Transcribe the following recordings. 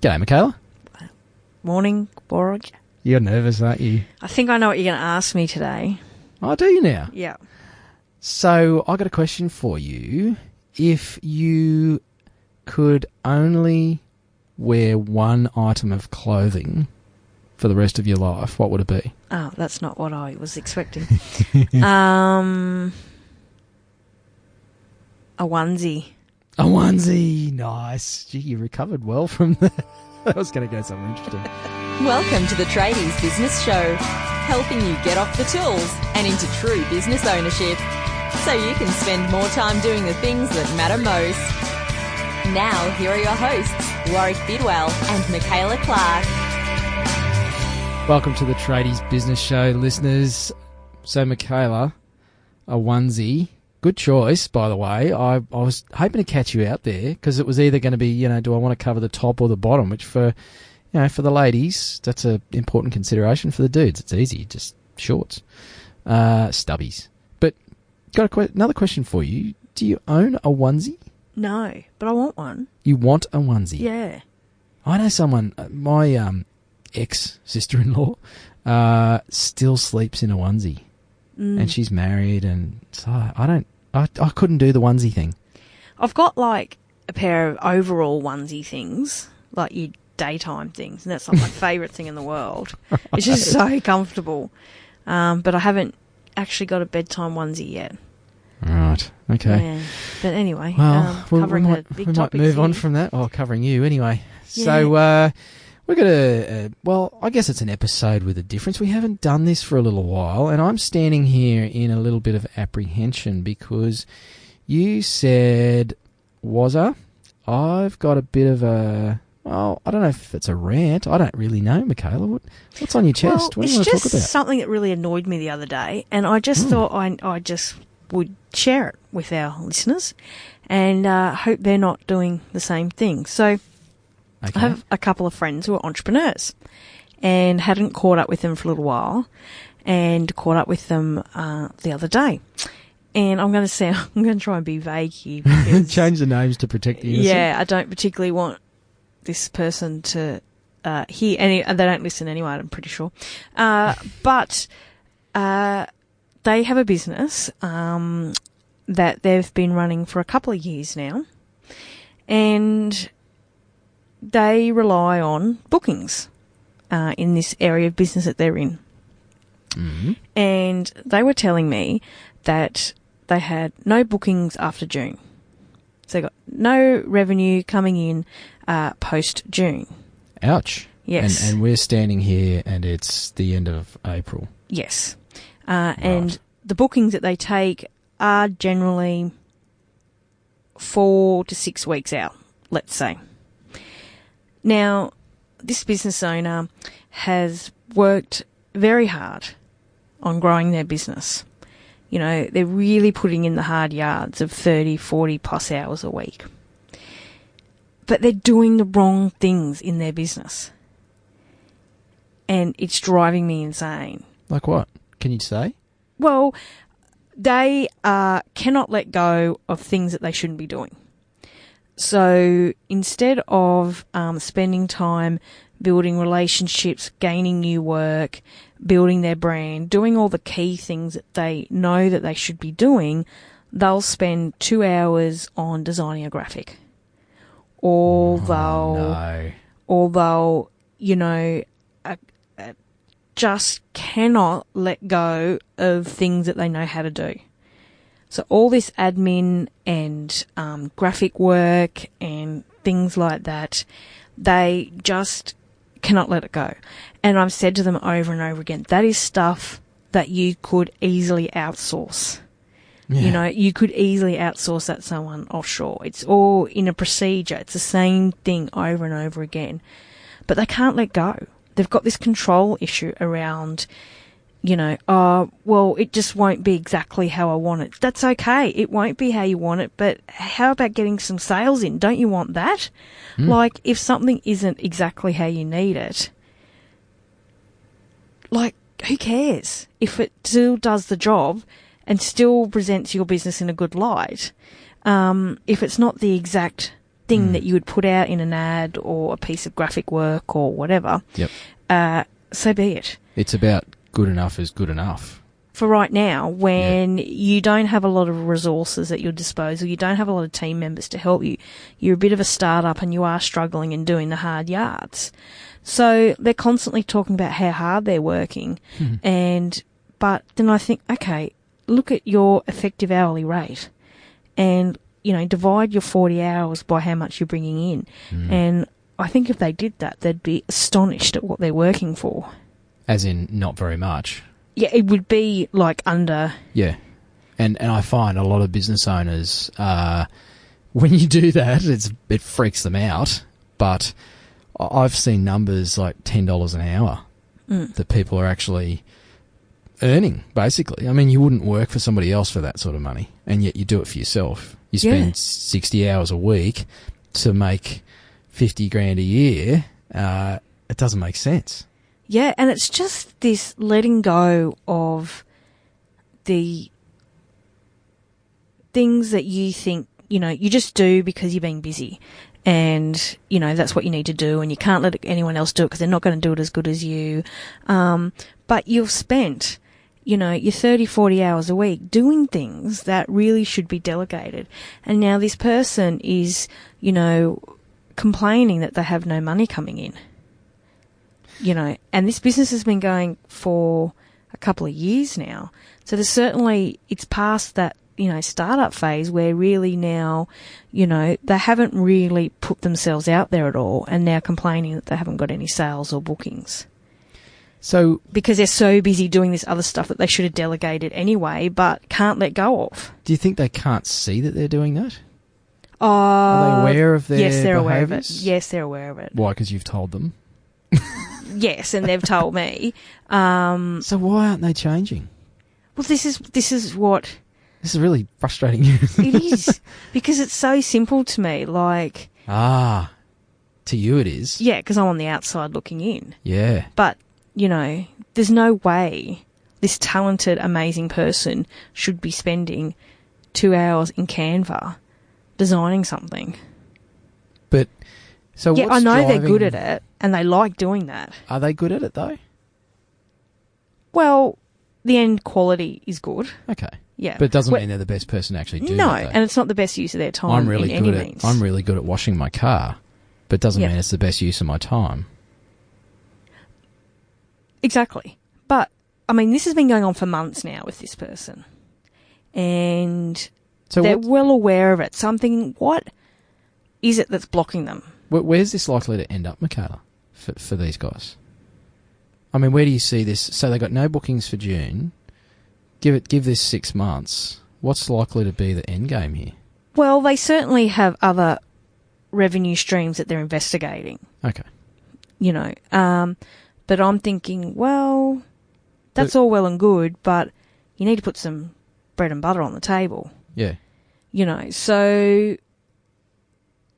G'day, Michaela. Morning, Borg. You're nervous, aren't you? I think I know what you're going to ask me today. Oh, do you now? Yeah. So, I got a question for you. If you could only wear one item of clothing for the rest of your life, what would it be? Oh, that's not what I was expecting. A onesie. A onesie. Nice. Gee, you recovered well from that. I was going to go something interesting. Welcome to the Tradies Business Show, helping you get off the tools and into true business ownership, so you can spend more time doing the things that matter most. Now, here are your hosts, Warwick Bidwell and Michaela Clark. Welcome to the Tradies Business Show, listeners. So, Michaela, a onesie. Good choice, by the way. I was hoping to catch you out there because it was either going to be, do I want to cover the top or the bottom, which for the ladies, that's an important consideration. For the dudes, it's easy, just shorts, stubbies. But got another question for you. Do you own a onesie? No, but I want one. You want a onesie? Yeah. I know someone, my ex-sister-in-law still sleeps in a onesie. And she's married, and so I couldn't do the onesie thing. I've got like a pair of overall onesie things, like your daytime things, and that's like my favourite thing in the world. Right. It's just so comfortable. But I haven't actually got a bedtime onesie yet. Right. Okay. Yeah. But anyway, well, covering we the big topics. We might move on here. from that. Oh, covering you anyway. Yeah. So we're going to, I guess it's an episode with a difference. We haven't done this for a little while, and I'm standing here in a little bit of apprehension because you said, I've got a bit of a, I don't know if it's a rant. I don't really know, Michaela. What's on your chest? What do you want to talk about? It's just something that really annoyed me the other day, and I just thought I just would share it with our listeners and hope they're not doing the same thing. So okay. I have a couple of friends who are entrepreneurs and hadn't caught up with them for a little while, and caught up with them the other day. And I'm going to try and be vague here. Change the names to protect the innocent. Yeah, I don't particularly want this person to hear any. They don't listen anyway, I'm pretty sure. But they have a business that they've been running for a couple of years now, and they rely on bookings in this area of business that they're in. Mm-hmm. And they were telling me that they had no bookings after June. So they got no revenue coming in post-June. Ouch. Yes. And we're standing here and it's the end of April. Yes. Right. And the bookings that they take are generally 4 to 6 weeks out, let's say. Now, this business owner has worked very hard on growing their business. They're really putting in the hard yards of 30, 40 plus hours a week. But they're doing the wrong things in their business. And it's driving me insane. Like what? Can you say? Well, they cannot let go of things that they shouldn't be doing. So instead of spending time building relationships, gaining new work, building their brand, doing all the key things that they know that they should be doing, they'll spend 2 hours on designing a graphic. Or they'll just cannot let go of things that they know how to do. So all this admin and graphic work and things like that, they just cannot let it go. And I've said to them over and over again, that is stuff that you could easily outsource. Yeah. You could easily outsource that to someone offshore. It's all in a procedure. It's the same thing over and over again. But they can't let go. They've got this control issue around, it just won't be exactly how I want it. That's okay. It won't be how you want it, but how about getting some sales in? Don't you want that? Like, if something isn't exactly how you need it, like, who cares? If it still does the job and still presents your business in a good light, if it's not the exact thing that you would put out in an ad or a piece of graphic work or whatever, so be it. It's about good enough is good enough. For right now, when you don't have a lot of resources at your disposal, you don't have a lot of team members to help you, you're a bit of a startup and you are struggling and doing the hard yards. So they're constantly talking about how hard they're working. But then I think, okay, look at your effective hourly rate and, you know, divide your 40 hours by how much you're bringing in. And I think if they did that, they'd be astonished at what they're working for. As in not very much. Yeah, it would be like under... Yeah. And I find a lot of business owners, when you do that, it freaks them out. But I've seen numbers like $10 an hour that people are actually earning, basically. I mean, you wouldn't work for somebody else for that sort of money, and yet you do it for yourself. You spend 60 hours a week to make 50 grand a year. It doesn't make sense. Yeah, and it's just this letting go of the things that you think, you know, you just do because you're being busy. And, you know, that's what you need to do, and you can't let anyone else do it because they're not going to do it as good as you. But you've spent, you know, your 30, 40 hours a week doing things that really should be delegated. And now this person is, you know, complaining that they have no money coming in. You know, and this business has been going for a couple of years now. So there's certainly, it's past that, you know, startup phase where really now, you know, they haven't really put themselves out there at all and now complaining that they haven't got any sales or bookings. So because they're so busy doing this other stuff that they should have delegated anyway, but can't let go of. Do you think they can't see that they're doing that? Are they aware of their Yes, they're behaviours? aware of it. Yes, they're aware of it. Why? Because you've told them? Yes, and they've told me. So why aren't they changing? Well, this is what... This is really frustrating you. It is, because it's so simple to me, like... Ah, to you it is. Yeah, because I'm on the outside looking in. Yeah. But, you know, there's no way this talented, amazing person should be spending 2 hours in Canva designing something. But... So yeah, what's I know driving... they're good at it, and they like doing that. Are they good at it, though? Well, the end quality is good. Okay. Yeah. But it doesn't mean they're the best person to actually do no, that. No, and it's not the best use of their time I'm really in good any at, means. I'm really good at washing my car, but it doesn't mean it's the best use of my time. Exactly. But, I mean, this has been going on for months now with this person. And so they're well aware of it. So I'm thinking, what is it that's blocking them? Where's this likely to end up, Michaela, for these guys? I mean, where do you see this? So they got no bookings for June. Give this 6 months. What's likely to be the end game here? Well, they certainly have other revenue streams that they're investigating. Okay. You know, but I'm thinking, well, that's all well and good, but you need to put some bread and butter on the table. Yeah. You know, so...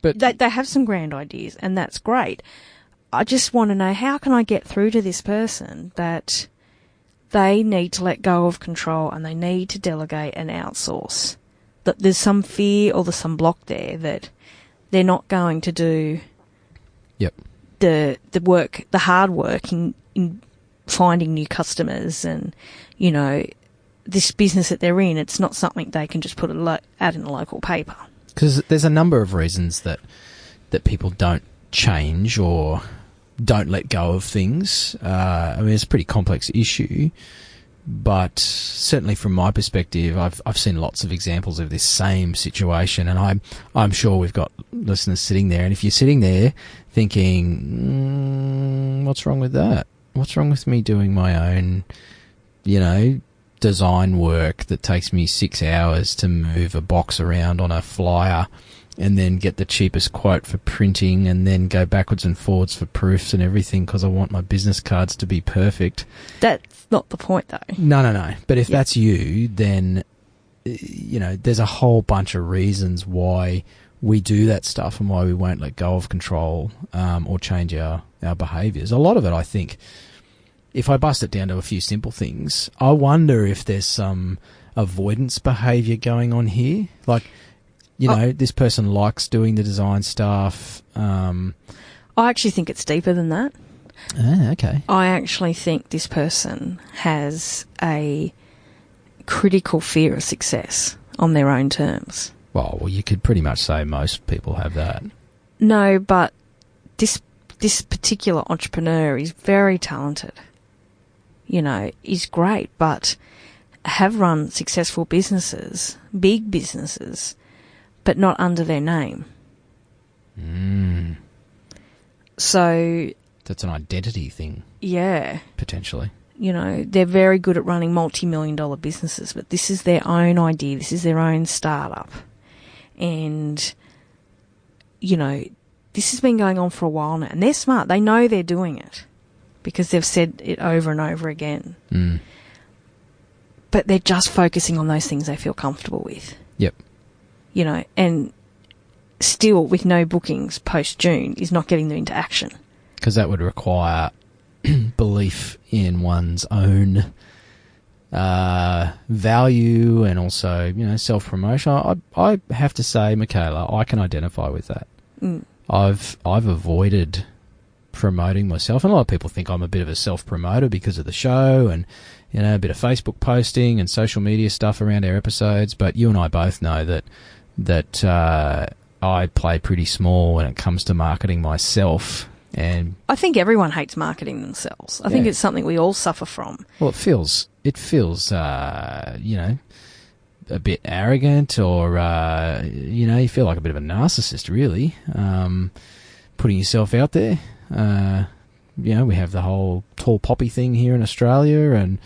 But they have some grand ideas, and that's great. I just want to know, how can I get through to this person that they need to let go of control and they need to delegate and outsource? That there's some fear or there's some block there that they're not going to do the work, the hard work in finding new customers, and, you know, this business that they're in, it's not something they can just put out in a local paper. Because there's a number of reasons that people don't change or don't let go of things. I mean, it's a pretty complex issue, but certainly from my perspective, I've seen lots of examples of this same situation, and I'm sure we've got listeners sitting there. And if you're sitting there thinking, what's wrong with that? What's wrong with me doing my own, you know, design work that takes me 6 hours to move a box around on a flyer and then get the cheapest quote for printing and then go backwards and forwards for proofs and everything because I want my business cards to be perfect. That's not the point, though. No. But if that's you, then, you know, there's a whole bunch of reasons why we do that stuff and why we won't let go of control or change our behaviours. A lot of it, I think, if I bust it down to a few simple things, I wonder if there's some avoidance behaviour going on here. Like, This person likes doing the design stuff. I actually think it's deeper than that. Okay. I actually think this person has a critical fear of success on their own terms. Well, you could pretty much say most people have that. No, but this particular entrepreneur is very talented. Is great, but have run successful businesses, big businesses, but not under their name. So that's an identity thing. Yeah. Potentially. They're very good at running multi-million-dollar businesses, but this is their own idea. This is their own startup. And, this has been going on for a while now. And they're smart. They know they're doing it because they've said it over and over again. But they're just focusing on those things they feel comfortable with. Yep. And still with no bookings post-June is not getting them into action. Because that would require belief in one's own value and also, self-promotion. I have to say, Michaela, I can identify with that. I've avoided promoting myself, and a lot of people think I'm a bit of a self-promoter because of the show and, a bit of Facebook posting and social media stuff around our episodes, but you and I both know that I play pretty small when it comes to marketing myself. And I think everyone hates marketing themselves. I think it's something we all suffer from. Well, it feels a bit arrogant, or you feel like a bit of a narcissist, really, putting yourself out there. We have the whole tall poppy thing here in Australia, and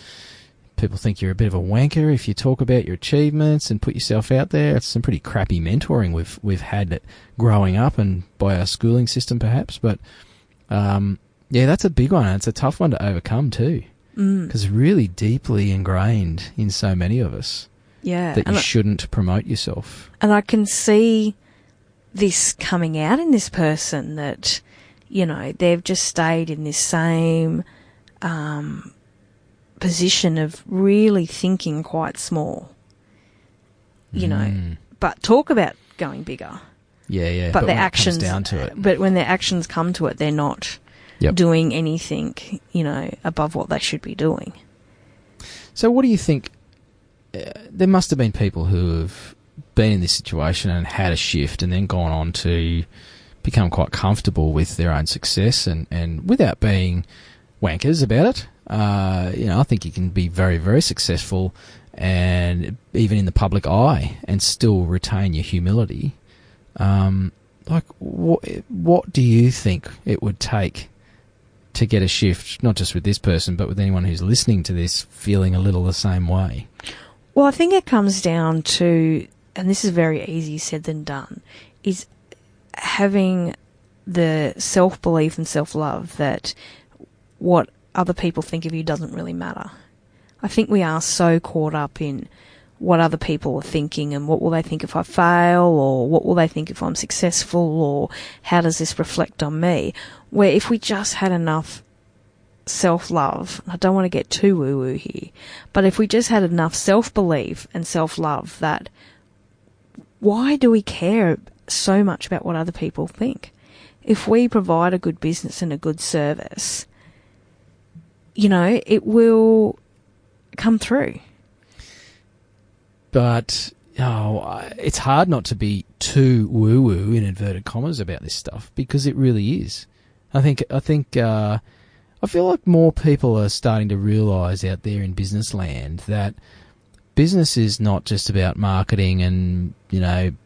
people think you're a bit of a wanker if you talk about your achievements and put yourself out there. It's some pretty crappy mentoring we've had growing up and by our schooling system, perhaps. But that's a big one, and it's a tough one to overcome too, because it's really deeply ingrained in so many of us. Yeah, that you shouldn't promote yourself. And I can see this coming out in this person that, they've just stayed in this same position of really thinking quite small. But talk about going bigger. Yeah. But their when actions it comes down to it. But when their actions come to it, they're not doing anything, above what they should be doing. So what do you think? There must have been people who have been in this situation and had a shift and then gone on to become quite comfortable with their own success and without being wankers about it. I think you can be very, very successful and even in the public eye and still retain your humility. What do you think it would take to get a shift, not just with this person, but with anyone who's listening to this feeling a little the same way? Well, I think it comes down to, and this is very easy said than done, is having the self-belief and self-love that what other people think of you doesn't really matter. I think we are so caught up in what other people are thinking and what will they think if I fail, or what will they think if I'm successful, or how does this reflect on me, where if we just had enough self-love, I don't want to get too woo-woo here, but if we just had enough self-belief and self-love that why do we care so much about what other people think? If we provide a good business and a good service, it will come through. But it's hard not to be too woo-woo in inverted commas about this stuff, because it really is. I feel like more people are starting to realise out there in business land that business is not just about marketing and,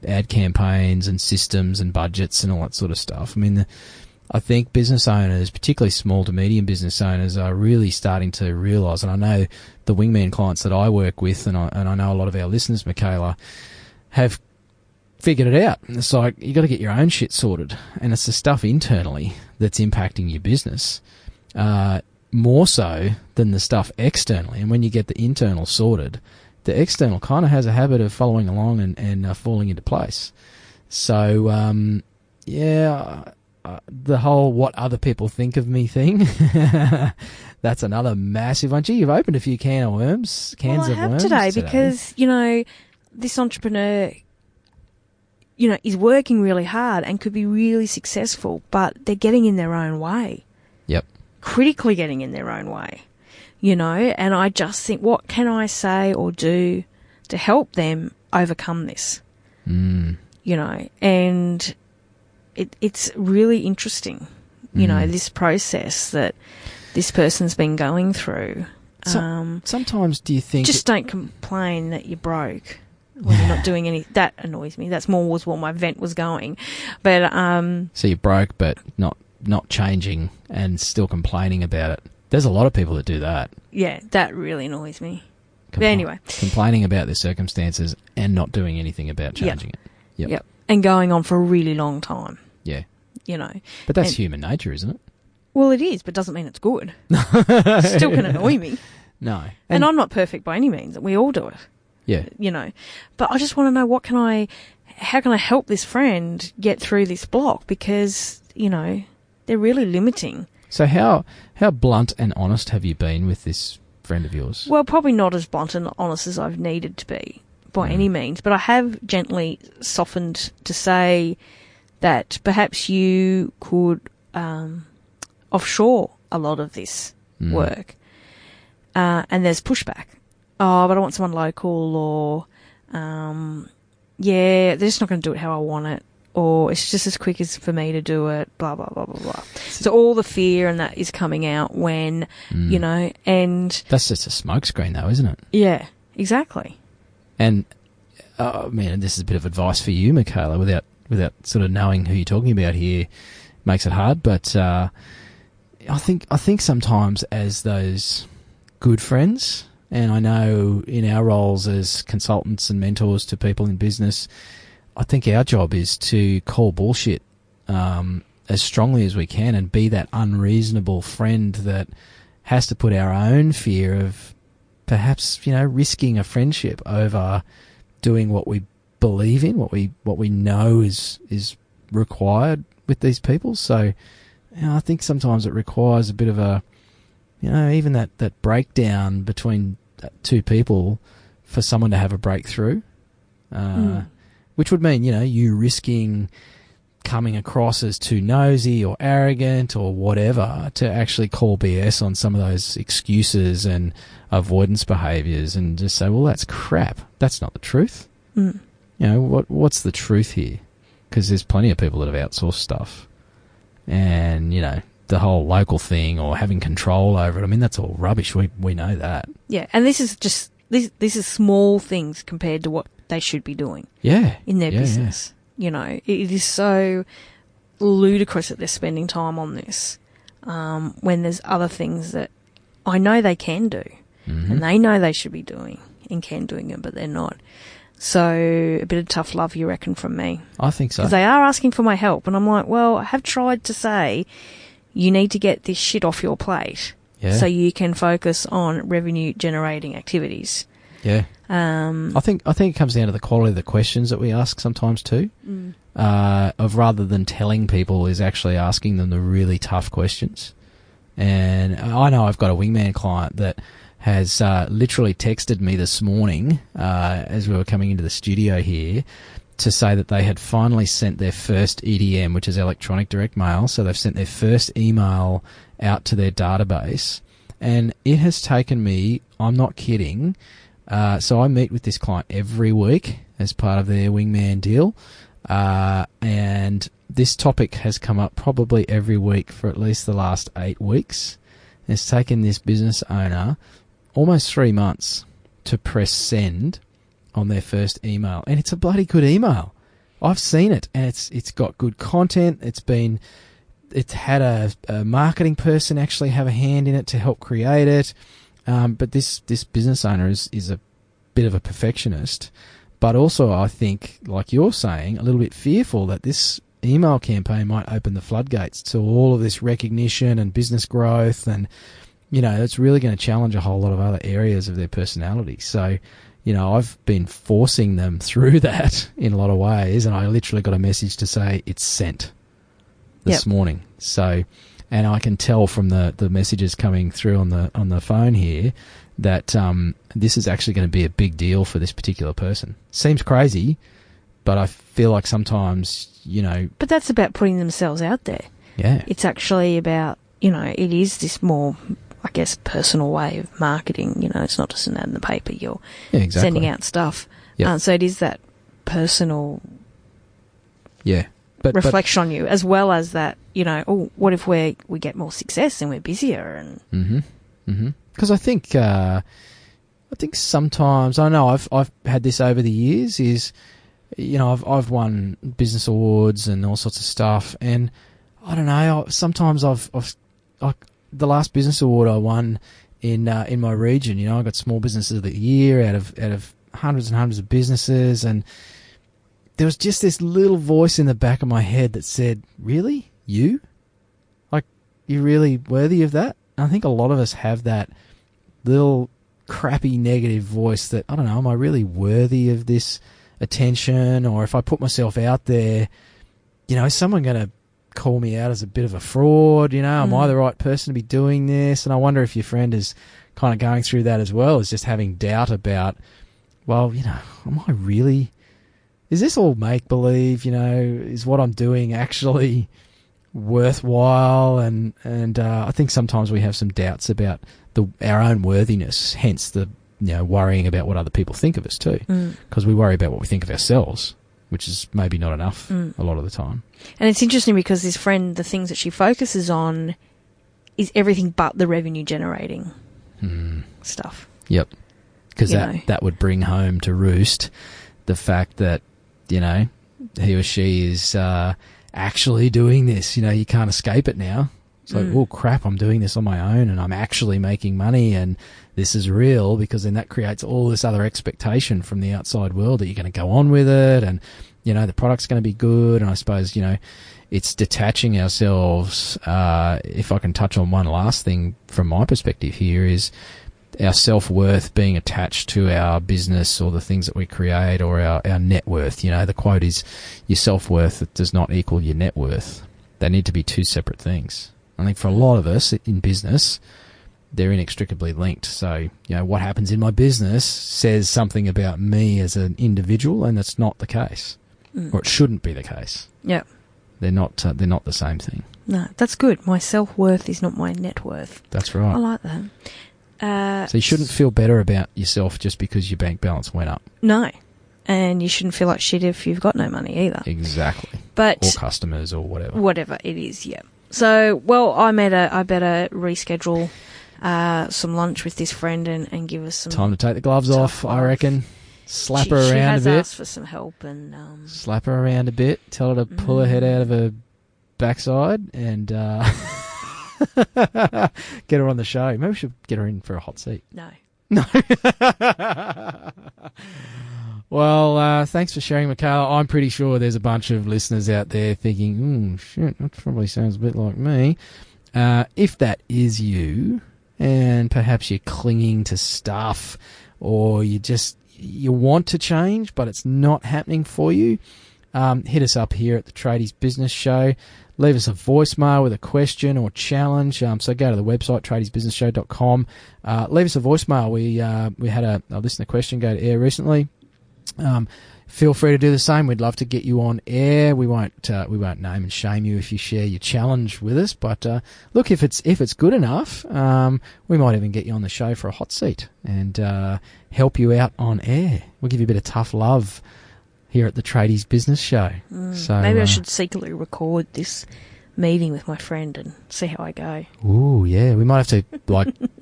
ad campaigns and systems and budgets and all that sort of stuff. I mean, I think business owners, particularly small to medium business owners, are really starting to realise, and I know the wingman clients that I work with, and I know a lot of our listeners, Michaela, have figured it out. It's like, you got to get your own shit sorted, and it's the stuff internally that's impacting your business. More so than the stuff externally. And when you get the internal sorted, the external kind of has a habit of following along and falling into place. So, the whole what other people think of me thing, that's another massive one. Gee, you've opened a few cans of worms today. Because, this entrepreneur, is working really hard and could be really successful, but they're getting in their own way. Yep. Critically getting in their own way, and I just think, what can I say or do to help them overcome this? And it's really interesting, this process that this person's been going through. Sometimes do you think... Just don't complain that you're broke when you're not doing any... That annoys me. That's more was what my vent was going. But So you're broke but not changing and still complaining about it. There's a lot of people that do that. Yeah, that really annoys me. But anyway. Complaining about their circumstances and not doing anything about changing it. Yep. And going on for a really long time. Yeah. But that's human nature, isn't it? Well, it is, but doesn't mean it's good. Still can annoy me. No. And I'm not perfect by any means. We all do it. Yeah. But I just want to know how can I help this friend get through this block? Because, they're really limiting. So how blunt and honest have you been with this friend of yours? Well, probably not as blunt and honest as I've needed to be by any means, but I have gently softened to say that perhaps you could offshore a lot of this work. And there's pushback. Oh, but I want someone local, or they're just not going to do it how I want it, or it's just as quick as for me to do it, blah, blah, blah, blah, blah. So all the fear and that is coming out when, and... That's just a smokescreen though, isn't it? Yeah, exactly. And, this is a bit of advice for you, Michaela, without sort of knowing who you're talking about here makes it hard, but I think sometimes as those good friends, and I know in our roles as consultants and mentors to people in business, I think our job is to call bullshit as strongly as we can and be that unreasonable friend that has to put our own fear of perhaps, risking a friendship over doing what we believe in, what we know is required with these people. So I think sometimes it requires a bit of a, even that breakdown between two people for someone to have a breakthrough. Which would mean, you risking coming across as too nosy or arrogant or whatever to actually call BS on some of those excuses and avoidance behaviours and just say, well, that's crap. That's not the truth. What's the truth here? Because there's plenty of people that have outsourced stuff. And, the whole local thing or having control over it, that's all rubbish. We know that. Yeah, and this is just... This is small things compared to what they should be doing. Yeah. In their business. Yeah. It is so ludicrous that they're spending time on this when there's other things that I know they can do and they know they should be doing and can doing it, but they're not. So a bit of tough love, you reckon, from me? I think so. Because they are asking for my help, and I'm like, well, I have tried to say you need to get this shit off your plate. Yeah. So you can focus on revenue generating activities. Yeah. I think it comes down to the quality of the questions that we ask sometimes too. Of rather than telling people is actually asking them the really tough questions. And I know I've got a wingman client that has literally texted me this morning as we were coming into the studio here to say that they had finally sent their first EDM, which is electronic direct mail. So they've sent their first email out to their database, and it has taken me, I'm not kidding, so I meet with this client every week as part of their wingman deal, and this topic has come up probably every week for at least the last 8 weeks. It's taken this business owner almost 3 months to press send on their first email, and it's a bloody good email. I've seen it, and it's got good content. It's had a marketing person actually have a hand in it to help create it. But this business owner is a bit of a perfectionist, but also I think, like you're saying, a little bit fearful that this email campaign might open the floodgates to all of this recognition and business growth, and it's really going to challenge a whole lot of other areas of their personality. So, I've been forcing them through that in a lot of ways, and I literally got a message to say it's sent this morning. So, and I can tell from the messages coming through on the phone here that this is actually going to be a big deal for this particular person. Seems crazy, But I feel like sometimes, you know... But that's about putting themselves out there. Yeah. It's actually about, you know, it is this more, I guess, personal way of marketing. You know, it's not just an ad in the paper. You're sending out stuff. Yep. So it is that personal but reflection on you, as well as that, you know, oh, what if we get more success and we're busier? And because I think sometimes, I know I've had this over the years, is, you know, I've won business awards and all sorts of stuff, and I don't know, sometimes I've the last business award I won in my region, you know, I got Small Businesses of the Year out of hundreds and hundreds of businesses, and there was just this little voice in the back of my head that said, really? You? Like, you're really worthy of that? And I think a lot of us have that little crappy negative voice that, I don't know, am I really worthy of this attention? Or if I put myself out there, you know, is someone going to call me out as a bit of a fraud? You know, am I the right person to be doing this? And I wonder if your friend is kind of going through that as well, is just having doubt about, well, you know, am I really... Is this all make-believe, you know? Is what I'm doing actually worthwhile? And I think sometimes we have some doubts about our own worthiness, hence the, you know, worrying about what other people think of us too. Because we worry about what we think of ourselves, which is maybe not enough a lot of the time. And it's interesting because this friend, the things that she focuses on is everything but the revenue-generating stuff. Yep. Because that would bring home to roost the fact that, you know, he or she is actually doing this. You know, you can't escape it now. It's like, oh, crap, I'm doing this on my own and I'm actually making money and this is real, because then that creates all this other expectation from the outside world that you're going to go on with it and, you know, the product's going to be good. And I suppose, you know, it's detaching ourselves. If I can touch on one last thing from my perspective here, is our self-worth being attached to our business or the things that we create, or our net worth. You know, the quote is, your self-worth does not equal your net worth. They need to be two separate things. I think for a lot of us in business, they're inextricably linked. So, you know, what happens in my business says something about me as an individual, and that's not the case. Or it shouldn't be the case. Yeah. They're not the same thing. No, that's good. My self-worth is not my net worth. That's right. I like that. So you shouldn't feel better about yourself just because your bank balance went up. No. And you shouldn't feel like shit if you've got no money either. Exactly. But or customers or whatever. Whatever it is, yeah. So, well, I better reschedule some lunch with this friend and give us some... Time to take the gloves off, I reckon. Slap her around a bit. She has asked for some help and... Slap her around a bit. Tell her to pull her head out of her backside and... get her on the show. Maybe we should get her in for a hot seat. No. Well, thanks for sharing, Michaela. I'm pretty sure there's a bunch of listeners out there thinking, shit, that probably sounds a bit like me. If that is you, and perhaps you're clinging to stuff, or you want to change, but it's not happening for you, hit us up here at the Tradies Business Show. Leave us a voicemail with a question or challenge. So go to the website, tradiesbusinessshow.com. Leave us a voicemail. We had a listener question go to air recently. Feel free to do the same. We'd love to get you on air. We won't name and shame you if you share your challenge with us. But look, if it's good enough, we might even get you on the show for a hot seat and help you out on air. We'll give you a bit of tough love here at the Tradies Business Show. So maybe I should secretly record this meeting with my friend and see how I go. Ooh, yeah. We might have to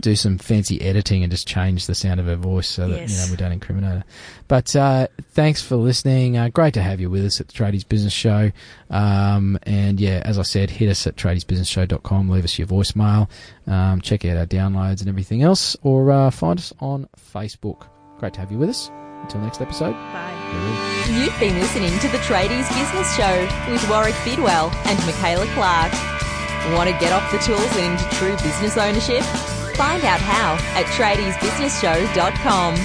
do some fancy editing and just change the sound of her voice so that we don't incriminate her. But thanks for listening. Great to have you with us at the Tradies Business Show. And yeah, as I said, hit us at tradiesbusinessshow.com. Leave us your voicemail. Check out our downloads and everything else, or find us on Facebook. Great to have you with us. Until next episode. Bye. You've been listening to the Tradies Business Show with Warwick Bidwell and Michaela Clark. Want to get off the tools and into true business ownership? Find out how at tradiesbusinessshow.com.